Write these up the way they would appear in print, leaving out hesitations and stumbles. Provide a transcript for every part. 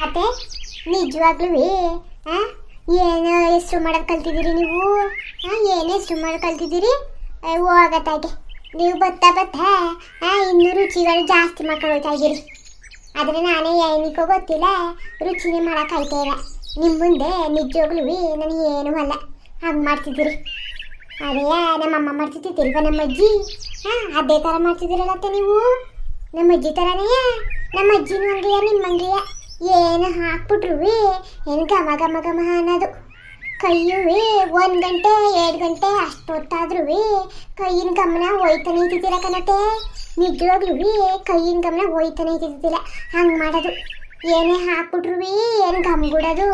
ಅತ್ತೆ ನಿಜವಾಗ್ಲೂ ಏನು ಹೆಸ್ರು ಮಾಡೋದು ಕಲ್ತಿದ್ದೀರಿ ನೀವು? ಏನು ಹೆಸ್ರು ಮಾಡೋದು ಕಲ್ತಿದ್ದೀರಿ? ಹೋಗತ್ತಾಗೆ ನೀವು ಬತ್ತಾ ಬತ್ತಾ ಇನ್ನೂ ರುಚಿಗಳು ಜಾಸ್ತಿ ಮಾಡ್ಕೊಂಡು ಹೋಗ್ತಾ ಇದ್ದೀರಿ. ಆದರೆ ನಾನೇ ಏನಕ್ಕೋ ಗೊತ್ತಿಲ್ಲ ರುಚಿನೇ ಮಾಡೋಕ್ಕಾಯ್ತಾ ಇಲ್ಲ. ನಿಮ್ಮ ಮುಂದೆ ನಿಜವಾಗ್ಲೂ ನನಗೆ ಏನೂ ಅಲ್ಲ ಹಾಗೆ ಮಾಡ್ತಿದ್ದೀರಿ. ಅದೇ ನಮ್ಮಮ್ಮ ಮಾಡ್ತಿದ್ದಿಲ್ವ ನಮ್ಮ ಅಜ್ಜಿ? ಅದೇ ಥರ ಮಾಡ್ತಿದ್ದೀರಲ್ಲತ್ತೆ ನೀವು. ನಮ್ಮ ಅಜ್ಜಿ ಥರನೇ. ನಮ್ಮ ಅಜ್ಜಿನೂ ಹಂಗೆಯ ನಿಮ್ಮಂಗೆಯ ಏನು ಹಾಕ್ಬಿಟ್ರು ಏನು ಘಮ ಘಮ ಘಮ ಅನ್ನೋದು. ಕೈಯೂ 1 ಗಂಟೆ 2 ಗಂಟೆ ಅಷ್ಟು ಹೊತ್ತಾದ್ರೂ ಕೈಯಿನ ಗಮನ ಹೋಯ್ತಾನೆ ಇದ್ದಿದ್ದಿಲ್ಲ ಕಣತೆ. ನಿಜವಾಗ್ಲೂ ಕೈಯಿನ ಗಮನ ಹೋಯ್ತಾನೆ ಇದ್ದಿದ್ದಿಲ್ಲ ಹಂಗೆ ಮಾಡೋದು. ಏನೇ ಹಾಕ್ಬಿಟ್ರು ಏನು ಗಮ್ಬಿಡೋದು.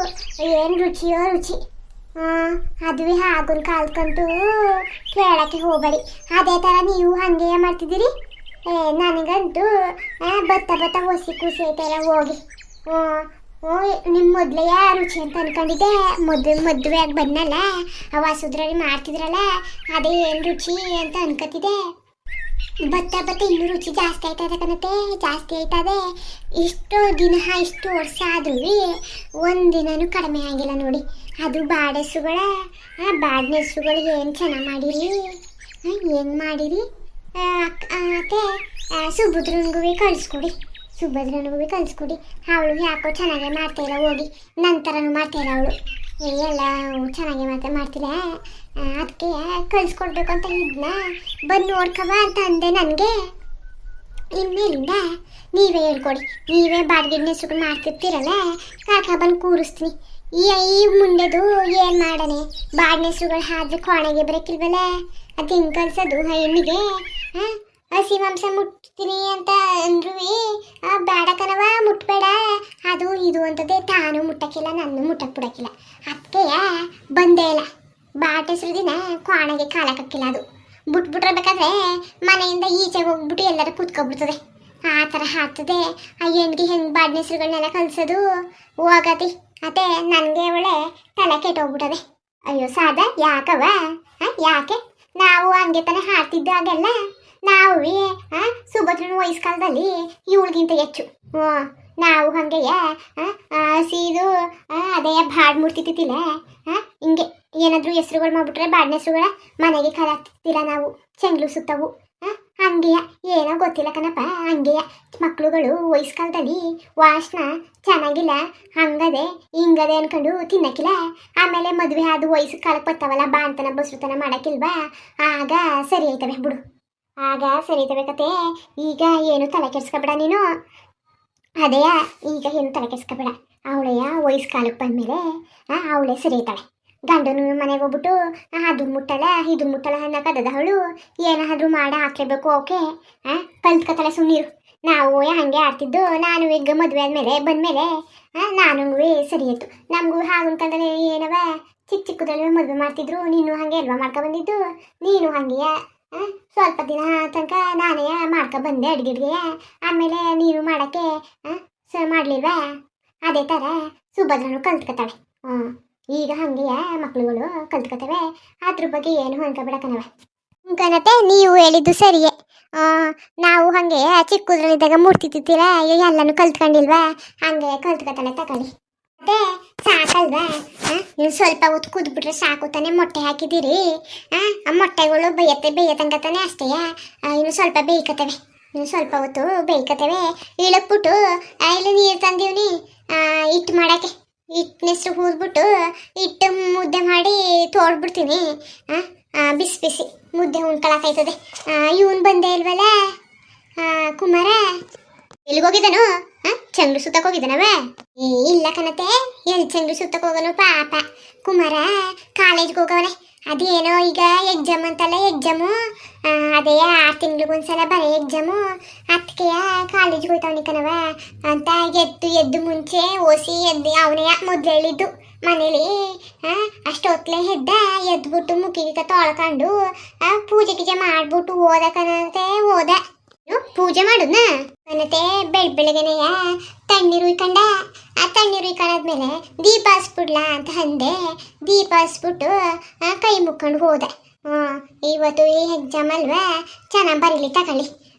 ಏನು ರುಚಿಯೋ ರುಚಿ. ಅದುವೇ ಹಾಗನ್ ಕಾಲ್ಕಂತೂ ಕೇಳಕ್ಕೆ ಹೋಗಬೇಡಿ. ಅದೇ ಥರ ನೀವು ಹಾಗೆ ಮಾಡ್ತಿದ್ದೀರಿ. ನನಗಂತೂ ಬತ್ತ ಬತ್ತ ಹೊಸಿ ಖುಷಿ ಐತೆಲ್ಲ ಹೋಗಿ. ನಿಮ್ಮ ಮೊದಲೇ ರುಚಿ ಅಂತ ಅನ್ಕೊಂಡಿದ್ದೆ. ಮದುವೆಯಾಗಿ ಬಂದಲ್ಲ ವಾಸುದ್ರಲ್ಲಿ ಮಾಡ್ತಿದ್ರಲ್ಲ ಅದೇ ಏನು ರುಚಿ ಅಂತ ಅನ್ಕೋತಿದ್ದೆ. ಬತ್ತ ಬತ್ತ ಇನ್ನೂ ರುಚಿ ಜಾಸ್ತಿ ಆಯ್ತದೆ ಕಣತೆ, ಜಾಸ್ತಿ ಆಯ್ತದೆ. ಇಷ್ಟು ದಿನ ಇಷ್ಟು ವರ್ಷ ಆದ್ರೂ ಒಂದಿನೂ ಕಡಿಮೆ ಆಗಿಲ್ಲ ನೋಡಿ. ಅದು ಬಾಡೆಸುಗಳ ಬಾಡ್ನೆಸುಗಳು ಏನು ಚೆನ್ನಾಗಿ ಮಾಡಿರಿ. ಏನು ಮಾಡಿರಿ ಅತ್ತೆ? ಸುಭದ್ರನಿಗೂ ಕಳಿಸ್ಕೊಡಿ, ಸುಭದ್ರನಿಗೂ ಕಳಿಸ್ಕೊಡಿ. ಅವಳು ಯಾಕೋ ಚೆನ್ನಾಗೇ ಮಾಡ್ತಾಯಿಲ್ಲ, ಹೋಗಿ ನಂತರನೂ ಮಾಡ್ತಾಯಿಲ್ಲ ಅವಳು. ಎಲ್ಲ ಚೆನ್ನಾಗೇ ಮಾಡ್ತಿಲ್ಲ. ಅದಕ್ಕೆ ಕಳಿಸ್ಕೊಡ್ಬೇಕು ಅಂತ ಇದನ್ನ ಬಂದು ನೋಡ್ಕವ ಅಂತ ಅಂದೆ ನನಗೆ. ಇನ್ಮೇಲಿಂದ ನೀವೇ ಹೇಳ್ಕೊಡಿ. ನೀವೇ ಬಾಡಿಗೆ ನೆಸುಗಳು ಮಾಡ್ತಿರ್ತೀರಲ್ಲ, ಕಾಕ ಬಂದು ಕೂರಿಸ್ತೀನಿ. ಈ ಮುಂದೆದು ಏನು ಮಾಡನೆ? ಬಾಡಿಗೆ ನೆಸುಗಳು ಆದ್ರೆ ಕೋಣೆಗೆ ಬರೋಕ್ಕಿಲ್ವಲ್ಲ, ಅದು ಹೆಂಗೆ ಕಲ್ಸೋದು ಹೆಣ್ಣಿಗೆ? ಹಸಿ ಮಾಂಸ ಮುಟ್ತೀನಿ ಅಂತ ಅಂದ್ರೂ ಬೇಡ ಕಣವ, ಮುಟ್ಬೇಡ ಅದು ಇದು ಅಂತದೆ. ತಾನು ಮುಟ್ಟಕ್ಕಿಲ್ಲ, ನನ್ನ ಮುಟ್ಟಕ್ಕೆ ಬಿಡಕ್ಕಿಲ್ಲ. ಅದಕ್ಕೆ ಬಂದೇ ಇಲ್ಲ. ಬಾಟೆಸ್ರು ದಿನ ಕೋಣೆಗೆ ಕಾಲಕ್ಕಿಲ್ಲ. ಅದು ಬಿಟ್ಬಿಟ್ರೆ ಬೇಕಾದ್ರೆ ಮನೆಯಿಂದ ಈಚೆಗೆ ಹೋಗ್ಬಿಟ್ಟು ಎಲ್ಲರೂ ಕೂತ್ಕೊಬಿಡ್ತದೆ. ಆ ಥರ ಆಗ್ತದೆ. ಆ ಹೆಣ್ಣಿಗೆ ಹೆಂಗೆ ಬಾಡಿಗೆ ಹೆಸರುಗಳನ್ನೆಲ್ಲ ಕಲಿಸೋದು? ಹೋಗತಿ ಅತ್ತೆ. ನನಗೆ ಒಳ್ಳೆ ತಲೆ ಕೆಟ್ಟೋಗ್ಬಿಟ್ಟದೆ. ಅಯ್ಯೋ ಸಾದ ಯಾಕವ? ಯಾಕೆ ನಾವು ಹಂಗೆ ತಾನೇ ಹಾಡ್ತಿದ್ದಾಗೆಲ್ಲ ನಾವು ಸುಭದ್ರನ ವಯಸ್ಕಾಲದಲ್ಲಿ ಇವಳಿಗಿಂತ ಹೆಚ್ಚು ನಾವು ಹಂಗೆಯ ಸೀದು ಅದೇ ಬಾಡ್ ಮುಡ್ತಿತ್ತಿಲ್ಲ. ಹಿಂಗೆ ಏನಾದರೂ ಹೆಸ್ರುಗಳು ಮಾಡ್ಬಿಟ್ರೆ ಬಾಡಿನ ಹೆಸ್ರುಗಳ ಮನೆಗೆ ಕಲಾಗ್ತಿರ್ತೀರ ನಾವು. ಚೆಂಗ್ಲು ಸುತ್ತವು ಹಂಗೆಯ ಏನೋ ಗೊತ್ತಿಲ್ಲ ಕಣಪ್ಪ. ಹಂಗೆಯ ಮಕ್ಕಳುಗಳು ವಯಸ್ಕಾಲದಲ್ಲಿ ವಾಸನ ಚೆನ್ನಾಗಿಲ್ಲ, ಹಂಗದೆ ಹಿಂಗದೆ ಅನ್ಕೊಂಡು ತಿನ್ನಕ್ಕಿಲ್ಲ. ಆಮೇಲೆ ಮದುವೆ ಆದ ವಯಸ್ಸು ಕಾಲಕ್ಕೆ ಬರ್ತಾವಲ್ಲ, ಬಾಣ್ತನ ಬಸ್ರುತನ ಮಾಡೋಕ್ಕಿಲ್ವಾ, ಆಗ ಸರಿ ಆಯ್ತವೆ ಬಿಡು. ಆಗ ಸರಿತವೆ ಕತೆ. ಈಗ ಏನು ತಲೆ ಕೆಡ್ಸ್ಕೊಬೇಡ ನೀನು. ಅದೇ ಈಗ ಏನು ತಲೆ ಕೆಡ್ಸ್ಕೊಬೇಡ. ಅವಳೆಯ ವಯಸ್ಸು ಕಾಲಕ್ಕೆ ಬಂದಮೇಲೆ ಅವಳೇ ಸರಿ ಐತಾಳೆ. ಗಂಡನು ಮನೆಗೆ ಹೋಗ್ಬಿಟ್ಟು ಅದು ಮುಟ್ಟಲ್ಲ ಇದು ಮುಟ್ಟಲ್ಲ ಅನ್ನೋಕ್ಕದ ಅವಳು ಏನಾದರೂ ಮಾಡ ಹಾಕ್ಲೇಬೇಕು. ಓಕೆ ಕಲ್ತ್ಕೊತಾಳೆ, ಸುಮ್ಮನಿರು. ನಾವು ಹಾಗೆ ಆಡ್ತಿದ್ದು. ನಾನು ಈಗ ಮದುವೆ ಆದಮೇಲೆ ಬಂದಮೇಲೆ ನಾನು ಸರಿ ಆಯಿತು. ನಮಗೂ ಹಾಗಂತಂದ್ರೆ ಏನವ ಚಿಕ್ಕ ಚಿಕ್ಕದ್ರಲ್ಲಿ ಮದುವೆ ಮಾಡ್ತಿದ್ರು. ನೀನು ಹಾಗೆ ಅಲ್ವಾ ಮಾಡ್ಕೊಬಂದಿದ್ದು? ನೀನು ಹಾಗೆಯಾ ಸ್ವಲ್ಪ ದಿನ ತನಕ ನಾನೇ ಮಾಡ್ಕೊಬಂದೆ ಅಡುಗೆಗೆ. ಆಮೇಲೆ ನೀನು ಮಾಡೋಕ್ಕೆ ಮಾಡಲಿಲ್ವಾ? ಅದೇ ಥರ ಸುಭದ್ರನು ಕಲ್ತ್ಕೊತಾಳೆ. ಈಗ ಹಾಗೆಯ ಮಕ್ಳುಗಳು ಕಲ್ತ್ಕೊತವೆ. ಅದ್ರ ಬಗ್ಗೆ ಏನು ಅನ್ಕೊಬೇಡಕನವ. ಕನತೆ ನೀವು ಹೇಳಿದ್ದು ಸರಿಯೇ. ನಾವು ಹಾಗೆ ಚಿಕ್ಕದ್ರಲ್ಲಿದ್ದಾಗ ಮೂರ್ತಿತ್ತೀರ ಎಲ್ಲನೂ ಕಲ್ತ್ಕೊಂಡಿಲ್ವಾ? ಹಾಗೆ ಕಲ್ತ್ಕೊತಾಳೆ ತಗೊಳ್ಳಿ. ಮತ್ತೆ ಸಾಕಲ್ವಾ? ನೀವು ಸ್ವಲ್ಪ ಹೊತ್ತು ಕುದ್ಬಿಟ್ರೆ ಸಾಕು ತಾನೆ. ಮೊಟ್ಟೆ ಹಾಕಿದ್ದೀರಿ, ಆ ಮೊಟ್ಟೆಗಳು ಬೇಯತಂಕ ತಾನೆ ಅಷ್ಟೇ. ಇನ್ನು ಸ್ವಲ್ಪ ಬೇಯ್ಕತ್ತವೆ, ಇನ್ನು ಸ್ವಲ್ಪ ಹೊತ್ತು ಬೇಯ್ಕತ್ತವೆ. ಇಳಕ್ಬಿಟ್ಟು ಇಲ್ಲಿ ನೀರು ತಂದೀವ್ನಿ ಹಿಟ್ಟು ಮಾಡೋಕ್ಕೆ. ಹಿಟ್ಟನೆಸ್ರು ಹೂದ್ಬಿಟ್ಟು ಹಿಟ್ಟು ಮುದ್ದೆ ಮಾಡಿ ತೋಡ್ಬಿಡ್ತೀನಿ. ಬಿಸಿ ಬಿಸಿ ಮುದ್ದೆ ಉಣ್ಕೊಳಕಾಯ್ತದೆ. ಇವನು ಬಂದೇ ಇಲ್ವಲ್ಲ ಕುಮಾರ? ಎಲ್ಲಿಗೋಗಿದ್ದಾನು? ಚಂಗ್ಳು ಸುತ್ತಕ್ಕೆ ಹೋಗಿದ್ದಾನವ? ಇಲ್ಲ ಕಣತೆ, ಎಲ್ಲಿ ಚಂಗ್ಳು ಸುತ್ತಕ್ಕೆ ಹೋಗೋನು ಪಾಪ. ಕುಮಾರ ಕಾಲೇಜ್ಗೆ ಹೋಗವನೆ. ಅದೇನೋ ಈಗ ಎಕ್ಸಾಮ್ ಅಂತಲ್ಲ, ಎಕ್ಸಾಮು ಅದೇ 6 ತಿಂಗಳಿಗೊಂದ್ಸಲ ಬರೀ ಎಕ್ಸಾಮು. ಅದಕ್ಕೆ ಕಾಲೇಜ್ಗೆ ಹೋಯ್ತವನಿ ಕಣವ ಅಂತ ಎದ್ದು ಮುಂಚೆ ಓಸಿ ಎದ್ದು ಅವನೇ ಮೊದಲು ಹೇಳಿದ್ದು. ಮನೇಲಿ ಅಷ್ಟೊತ್ಲೆ ಎದ್ದ ಎದ್ಬಿಟ್ಟು ಮುಖಿಗೆ ತೊಳ್ಕೊಂಡು ಪೂಜೆ ಗೀಜೆ ಮಾಡ್ಬಿಟ್ಟು ಓದಕನಂತೆ ಓದ ಪೂಜೆ ಮಾಡುದ್ನ ಅನ್ನತೆ ಬೆಳಗ್ಗೆನೆಯ ತಣ್ಣೀರು ಉಯ್ಕೊಂಡ ಆ ತಣ್ಣೀರು ಉಯ್ಕೊಂಡಾದ್ಮೇಲೆ ದೀಪ ಹಚ್ಬಿಡ್ಲಾ ಅಂತ ಅಂದೆ ದೀಪ ಹಚ್ಬಿಟ್ಟು ಕೈ ಮುಕ್ಕೊಂಡು ಹೋದೆ ಇವತ್ತು ಈ ಎಕ್ಸಾಮ್ ಅಲ್ವಾ ಚೆನ್ನಾಗಿ ಬರೀಲಿ ತಗೊಳ್ಳಿ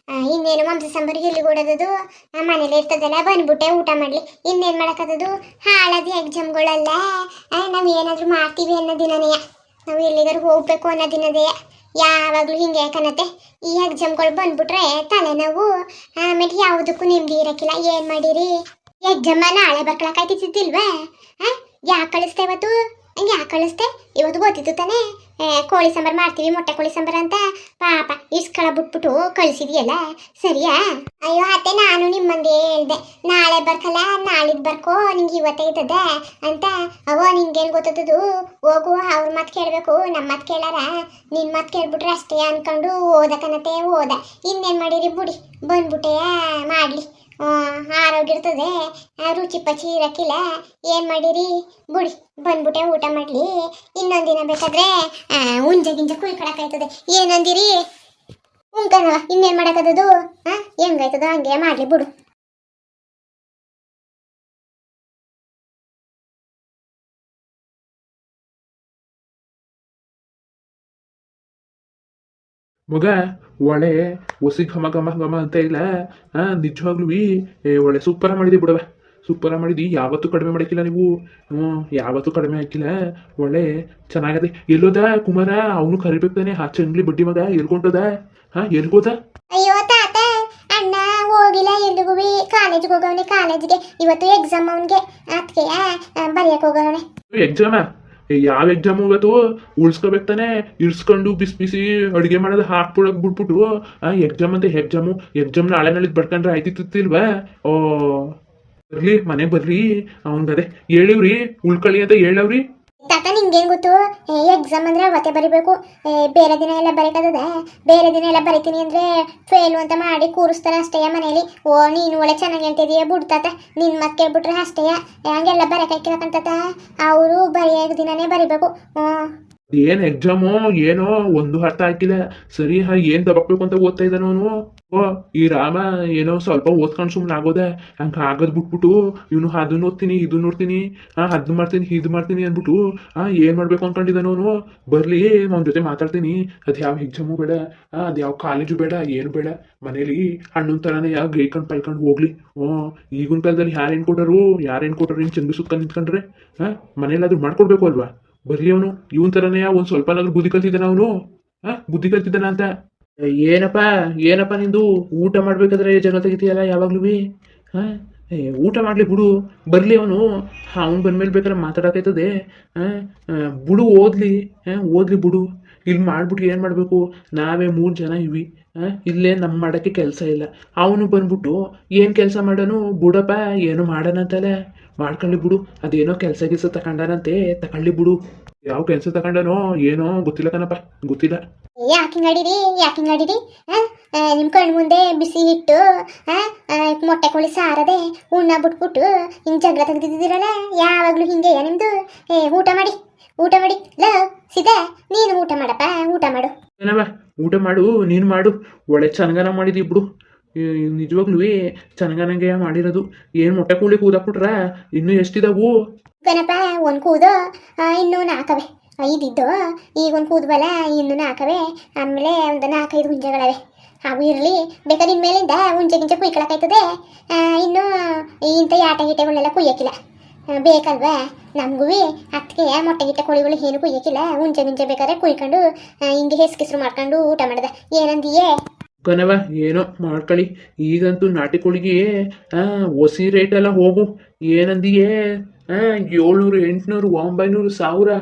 ಇನ್ನೇನು ಮಾಂಸ ಸಾಂಬಾರಿಗೆ ಎಲ್ಲಿ ಓಡೋದು ಮನೇಲಿ ಇರ್ತದಲ್ಲ ಬಂದ್ಬಿಟ್ಟೆ ಊಟ ಮಾಡಲಿ ಇನ್ನೇನು ಮಾಡೋಕ್ಕದು ಹಾಳಾದ ಎಕ್ಸಾಮ್ಗಳೆಲ್ಲ ನಾವು ಏನಾದರೂ ಮಾಡ್ತೀವಿ ಅನ್ನೋ ದಿನನೇ ನಾವು ಎಲ್ಲಿಗಾರು ಹೋಗ್ಬೇಕು ಅನ್ನೋ ದಿನದೇ ಯಾವಾಗಲೂ ಹಿಂಗೆ ಯಾಕನ್ನತ್ತೆ ಈ ಎಕ್ಸಾಮ್ಗಳು ಬಂದ್ಬಿಟ್ರೆ ತಲೆನೋವು ಆಮೇಲೆ ಯಾವುದಕ್ಕೂ ನೆಮ್ಮದಿ ಇರೋಕ್ಕಿಲ್ಲ ಏನು ಮಾಡಿರಿ ಎಕ್ಸಾಮ ನಾಳೆ ಬರ್ಕೊಳಕ್ಕಾಯ್ತಿದ್ದಿಲ್ವಾ ಯಾಕೆ ಕಳಿಸ್ತೆ ಇವತ್ತು ಹಂಗೆ ಯಾಕೆ ಕಳಿಸ್ತೆ ಇವತ್ತು ಗೊತ್ತಿತ್ತು ತಾನೇ ಕೋಳಿ ಸಾಂಬಾರು ಮಾಡ್ತೀವಿ ಮೊಟ್ಟೆ ಕೋಳಿ ಸಾಂಬಾರು ಅಂತ ಪಾಪ ಇಸ್ಕಳ ಬಿಟ್ಬಿಟ್ಟು ಕಳಿಸಿದೆಯಲ್ಲ ಸರಿಯಾ ಅಯ್ಯೋ ಅತ್ತೆ ನಾನು ನಿಮ್ಮಂದೆ ಹೇಳ್ದೆ ನಾಳೆ ಬರ್ಕಲ್ಲ ನಾಳಿದ್ದು ಬರ್ಕೋ ನಿಂಗೆ ಇವತ್ತೇ ಇದ್ದದ ಅಂತ ಅವೋ ನಿಂಗೇನು ಗೊತ್ತದು ಹೋಗು ಅವ್ರ ಮಾತು ಕೇಳಬೇಕು ನಮ್ಮ ಮಾತು ಕೇಳಾರ ನಿನ್ನ ಮಾತು ಕೇಳ್ಬಿಟ್ರೆ ಅಷ್ಟೇ ಅನ್ಕೊಂಡು ಓದಕನತೆ ಓದ ಇನ್ನೇನು ಮಾಡಿರಿ ಬುಡಿ ಬಂದ್ಬಿಟ್ಟೆ ಮಾಡಲಿ ಆರೋಗ್ಯ ಇರ್ತದೆ ರುಚಿ ಪಚಿ ಇರಕ್ಕಿಲ್ಲ ಏನು ಮಾಡಿರಿ ಬುಡಿ ಬಂದ್ಬಿಟ್ಟೆ ಊಟ ಮಾಡಲಿ ಇನ್ನೊಂದಿನ ಬೇಕಾದ್ರೆ ಹುಂಜೆ ಗಿಂಜೆ ಕುಯ್ಕೊಳಕಾಯ್ತದೆ ಏನಂದಿರಿ ಉಂಕನವ ಇನ್ನೇನು ಮಾಡೋಕ್ಕದು ಹೆಂಗಾಯ್ತದ ಹಂಗೆ ಮಾಡಲಿ ಬಿಡು ಮಗ ಒಳ್ಳೆ ಒಸಿ ಘಮ ಘಮ ಘಮ ಅಂತ ಇಲ್ಲ ನಿಜವಾಗ್ಲೂ ಒಳ್ಳೆ ಸೂಪರ ಮಾಡಿದಿ ಬಿಡವ ಸೂಪರ ಮಾಡಿದಿ ಯಾವತ್ತೂ ಕಡಿಮೆ ಮಾಡಕ್ಕಿಲ್ಲ ನೀವು ಯಾವತ್ತೂ ಕಡಿಮೆ ಹಾಕಿಲ್ಲ ಒಳ್ಳೆ ಚೆನ್ನಾಗದೆ ಎಲ್ಲೋದ ಕುಮಾರ ಅವನು ಕರಿಬೇಕಾನೆ ಆ ಚಂಗ್ಲಿ ಬಡ್ಡಿ ಮಗ ಎಲ್ಕೊಂಡದ ಎಲ್ಗೋದ ಅಯ್ಯೋ ತಾತ ಅಣ್ಣ ಹೋಗಿಲ್ಲ ಎಲ್ಲಿಗೂ ಕಾಲೇಜ್ಗೆ ಹೋಗವನೆ ಕಾಲೇಜ್ಗೆ ಇವತ್ತು ಎಕ್ಸಾಮ್ ಅವನಿಗೆ ಅದಕ್ಕೆ ಬರೆಯಕ್ಕೆ ಹೋಗವನೆ ಎಕ್ಸಾಮ ಯಾವ ಎಕ್ಸಾಮ್ ಇವತ್ತು ಉಳ್ಸ್ಕೋಬೇಕು ತಾನೆ ಇಳ್ಸ್ಕೊಂಡು ಬಿಸಿ ಬಿಸಿ ಅಡುಗೆ ಮಾಡೋದು ಹಾಕ್ಬಿಡಕ್ ಬಿಟ್ಬಿಟ್ಟು ಎಕ್ಸಾಮ್ ಅಂತ ಎಕ್ಸಾಮ್ ನಾಳೆ ನಾಳಿದ್ ಬಡ್ಕೊಂಡ್ರೆ ಆಯ್ತಿತ್ತಿಲ್ವಾ ಓ ಬರ್ಲಿ ಮನೆಗೆ ಬರ್ರಿ ಅವನ್ಗದೆ ಹೇಳಿವ್ರಿ ಉಳ್ಕೊಳ್ಳಿ ಅಂತ ಹೇಳವ್ರಿ ತಾತ ನಿಂಗೇನು ಗೊತ್ತು ಎಕ್ಸಾಮ್ ಅಂದ್ರೆ ಅವತ್ತೇ ಬರಿಬೇಕು ಬೇರೆ ದಿನ ಎಲ್ಲ ಬರೀಕದ ಬೇರೆ ದಿನ ಎಲ್ಲ ಬರಿತೀನಿ ಅಂದ್ರೆ ಫೇಲು ಅಂತ ಮಾಡಿ ಕೂರಿಸ್ತಾರೆ ಅಷ್ಟೇ ಮನೇಲಿ ಓ ನೀನು ಒಳ್ಳೆ ಚೆನ್ನಾಗಿ ಹೇಳ್ತಿದೀಯ ಬಿಡ್ತಾತ ನಿನ್ನ ಮತ್ತೆ ಕೇಳ್ಬಿಟ್ರೆ ಅಷ್ಟೇ ಹಂಗೆಲ್ಲ ಬರೋಕ್ಕಾಯ್ಕಿಲ್ಲಕಂತ ಅವರು ಬರೆಯೋ ದಿನನೇ ಬರಿಬೇಕು ಏನ್ ಎಕ್ಸಾಮು ಏನೋ ಒಂದು ಅರ್ಥ ಆಗಿಲ್ಲ ಸರಿ ಏನ್ ತಗೋಬೇಕು ಅಂತ ಓದ್ತಾ ಇದ್ದಾನ ಅವನು ಓ ಈ ರಾಮ ಏನೋ ಸ್ವಲ್ಪ ಓದ್ಕೊಂಡು ಸುಮ್ಮನೆ ಆಗೋದೆ ಹಂಗ ಆಗದ್ ಬಿಟ್ಬಿಟ್ಟು ಇವನು ಅದನ್ನ ಓದ್ತೀನಿ ಇದನ್ನ ನೋಡ್ತೀನಿ ಅದ್ ಮಾಡ್ತೀನಿ ಇದು ಮಾಡ್ತೀನಿ ಅಂದ್ಬಿಟ್ಟು ಏನ್ ಮಾಡ್ಬೇಕು ಅನ್ಕೊಂಡಿದ್ದಾನ ಅವನು ಬರ್ಲಿ ಅವನ ಜೊತೆ ಮಾತಾಡ್ತೀನಿ ಅದ್ ಯಾವ ಎಕ್ಸಾಮು ಬೇಡ ಅದ್ ಯಾವ ಕಾಲೇಜು ಬೇಡ ಏನು ಬೇಡ ಮನೇಲಿ ಹಣ್ಣನ್ ತರಾನೇ ಯಾವ ಗೈಕೊಂಡು ಪೈಕೊಂಡು ಹೋಗ್ಲಿ ಈಗಿನ ಕಾಲದಲ್ಲಿ ಯಾರೇನ್ ಕೊಟ್ಟರು ಇನ್ ಚಂದ ಸುತ್ತ ನಿಂತ್ಕೊಂಡ್ರೆ ಮನೇಲಾದ್ರೂ ಮಾಡ್ಕೊಡ್ಬೇಕು ಅಲ್ವಾ ಬರ್ಲಿ ಅವನು ಇವನ್ ತರನೇ ಒಂದ್ ಸ್ವಲ್ಪನಾದ್ರೂ ಬುದ್ಧಿ ಕಲ್ತಿದ್ದಾನ ಅವನು ಬುದ್ಧಿ ಕಲ್ತಿದ್ದಾನ ಅಂತ ಏನಪ್ಪ ನಿಂದು ಊಟ ಮಾಡ್ಬೇಕಾದ್ರೆ ಜಗಳ ತೆಗಿತೀಯಲ್ಲ ಯಾವಾಗ್ಲೂ ಊಟ ಮಾಡ್ಲಿ ಬಿಡು ಬರ್ಲಿ ಅವನು ಬಂದ್ಮೇಲೆ ಬೇಕಾದ್ರೆ ಮಾತಾಡಕೈತದೆ ಬಿಡು ಓದ್ಲಿ ಬಿಡು ಇಲ್ಲಿ ಮಾಡ್ಬಿಟ್ಟು ಏನು ಮಾಡಬೇಕು ನಾವೇ 3 ಜನ ಇವಿ ಇಲ್ಲೇ ನಮ್ಮ ಮಾಡೋಕ್ಕೆ ಕೆಲಸ ಇಲ್ಲ ಅವನು ಬಂದ್ಬಿಟ್ಟು ಏನು ಕೆಲಸ ಮಾಡೋನು ಬಿಡಪ್ಪ ಏನು ಮಾಡೋಣಂತಲ್ಲ ಮಾಡ್ಕೊಳ್ಳಿ ಬಿಡು ಅದೇನೋ ಕೆಲಸ ತಗೊಂಡಾನಂತೆ ತಗೊಳ್ಳಿ ಬಿಡು ಯಾವ ಕೆಲಸ ತಗೊಂಡನೋ ಏನೋ ಗೊತ್ತಿಲ್ಲ ಕಣಪ್ಪ ಗೊತ್ತಿಲ್ಲ ಯಾಕೆ ನಡೀರಿ ನಿಮ್ಮ ಕಣ್ಣು ಮುಂದೆ ಬಿಸಿ ಹಿಟ್ಟು ಮೊಟ್ಟೆ ಕೋಳಿ ಸಾರದೆ ಉಣ್ಣ ಬಿಟ್ಬಿಟ್ಟು ಹಿಂಗೆ ಜಗಳ ತೆಗೆದಿದ್ದೀರಲ್ಲ ಯಾವಾಗಲೂ ಹಿಂಗೆ ನಿಮ್ದು ಊಟ ಮಾಡಿ ಸೀದಾ ನೀನು ಊಟ ಮಾಡಪ್ಪ ಊಟ ಮಾಡು ಏನವ ಊಟ ಮಾಡು ನೀನು ಮಾಡು ಒಳ್ಳೆ ಚೆನ್ನಾಗನ ಮಾಡಿದಿ ಬಿಡು ನಿಜವಾಗ್ಲೂ ಚೆನ್ನಾಗನಂಗೆ ಮಾಡಿರೋದು ಏನು ಮೊಟ್ಟೆ ಕೋಳಿ ಕೂದಾಕ್ಬಿಟ್ರ ಇನ್ನೂ ಎಷ್ಟಿದಾವು ಕಣಪ್ಪ ಒಂದು ಕೂದು ಇನ್ನೂ 4 5 ಈಗ ಒಂದು ಕೂದ್ವಲ್ಲ ಇನ್ನೂ 4 ಆಮೇಲೆ ಒಂದು 4-5 ಹುಂಜೆಗಳವೆ ಅವು ಇರಲಿ ಬೇಕಾದ್ರೆ ಇನ್ಮೇಲಿಂದ ಹುಂಜೆ ಕುಯ್ಕೊಳಕಾಯ್ತದೆ ಇನ್ನು ಇಂಥ ಗೀಟೆಗಳೆಲ್ಲ ಕುಯ್ಯಕ್ಕಿಲ್ಲ ಬೇಕಲ್ವಾ ನಮಗೂ ಅದಕ್ಕೆ ಮೊಟ್ಟೆ ಕೋಳಿಗಳು ಏನು ಕುಯ್ಯಕ್ಕಿಲ್ಲ ಹುಂಜೆ ಬೇಕಾದ್ರೆ ಕುಯ್ಕೊಂಡು ಹಿಂಗೆ ಹೆಸ್ರು ಮಾಡ್ಕೊಂಡು ಊಟ ಮಾಡಿದೆ ಏನಂದಿಯೇ ಕಣವ ಏನೋ ಮಾಡ್ಕೊಳ್ಳಿ ಈಗಂತೂ ನಾಟಿ ಕೋಳಿಗೆ ಒಸಿ ರೇಟ್ ಎಲ್ಲ ಹೋಗು ಏನಂದಿಯೇ 700 800 900 1000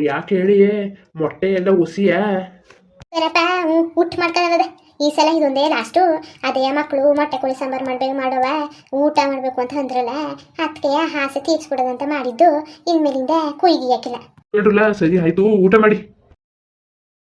ಯಾಕೆ ಹೇಳಿಯೇ ಮೊಟ್ಟೆ ಎಲ್ಲ ಒಸಿಯಾ ಏನಪ್ಪ ಊಟ ಮಾಡ್ಕೊಳ್ಳೋದ ಈ ಸಲ ಇದೊಂದೇ ಲಾಸ್ಟು ಅದೇ ಮಕ್ಕಳು ಮೊಟ್ಟೆ ಕೋಳಿ ಸಾಂಬಾರು ಮಾಡುವ ಊಟ ಮಾಡಬೇಕು ಅಂತ ಅಂದ್ರಲ್ಲ ಅದಕ್ಕೆ ಆಸೆ ತೀರ್ಸ್ಬಿಡೋದಂತ ಮಾಡಿದ್ದು ಇನ್ಮೇಲಿಂದ ಕುಯ್ಗಿಯಾಕಿಲ್ಲ ಸರಿ ಆಯ್ತು ಊಟ ಮಾಡಿ